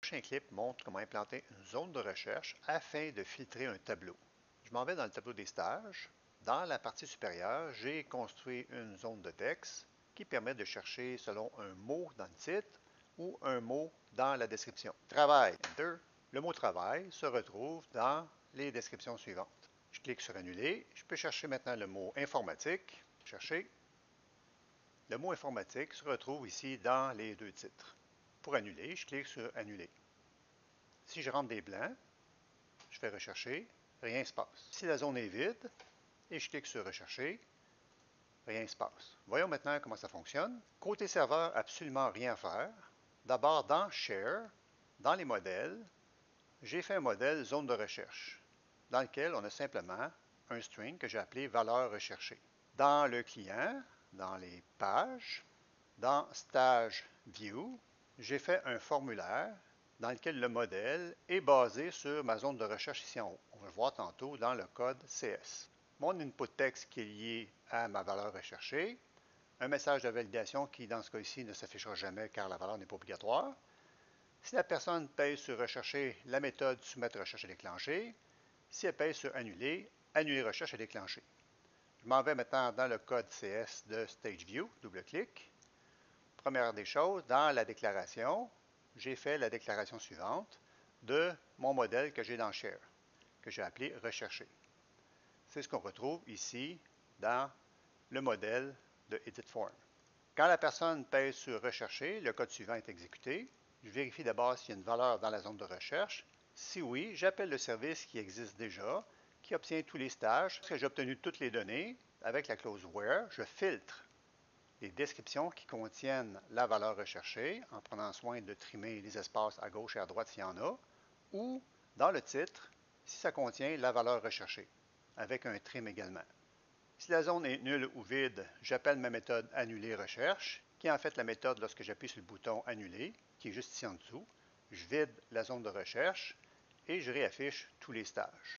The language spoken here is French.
prochain clip montre comment implanter une zone de recherche afin de filtrer un tableau. Je m'en vais dans le tableau des stages. Dans la partie supérieure, j'ai construit une zone de texte qui permet de chercher selon un mot dans le titre ou un mot dans la description. Travail, Enter. Le mot travail se retrouve dans les descriptions suivantes. Je clique sur Annuler. Je peux chercher maintenant le mot informatique. Chercher. Le mot informatique se retrouve ici dans les deux titres. Pour annuler, je clique sur Annuler. Si je rentre des blancs, je fais Rechercher, rien ne se passe. Si la zone est vide, et je clique sur Rechercher, rien ne se passe. Voyons maintenant comment ça fonctionne. Côté serveur, absolument rien à faire. D'abord, dans Share, dans les modèles, j'ai fait un modèle zone de recherche, dans lequel on a simplement un string que j'ai appelé valeur recherchée. Dans le client, dans les pages, dans Stage View, j'ai fait un formulaire dans lequel le modèle est basé sur ma zone de recherche ici en haut. On va le voir tantôt dans le code CS. Mon input texte qui est lié à ma valeur recherchée, un message de validation qui, dans ce cas-ci, ne s'affichera jamais car la valeur n'est pas obligatoire. Si la personne pèse sur Rechercher, la méthode Soumettre recherche est déclenchée. Si elle pèse sur Annuler, Annuler recherche est déclenchée. Je m'en vais maintenant dans le code CS de StageView, double-clic. Première des choses, dans la déclaration, j'ai fait la déclaration suivante de mon modèle que j'ai dans Share, que j'ai appelé Rechercher. C'est ce qu'on retrouve ici dans le modèle de EditForm. Quand la personne pèse sur Rechercher, le code suivant est exécuté. Je vérifie d'abord s'il y a une valeur dans la zone de recherche. Si oui, j'appelle le service qui existe déjà, qui obtient tous les stages. Lorsque j'ai obtenu toutes les données, avec la clause Where, je filtre les descriptions qui contiennent la valeur recherchée en prenant soin de trimer les espaces à gauche et à droite s'il y en a, ou dans le titre, si ça contient la valeur recherchée, avec un trim également. Si la zone est nulle ou vide, j'appelle ma méthode Annuler recherche, qui est en fait la méthode lorsque j'appuie sur le bouton Annuler, qui est juste ici en dessous. Je vide la zone de recherche et je réaffiche tous les stages.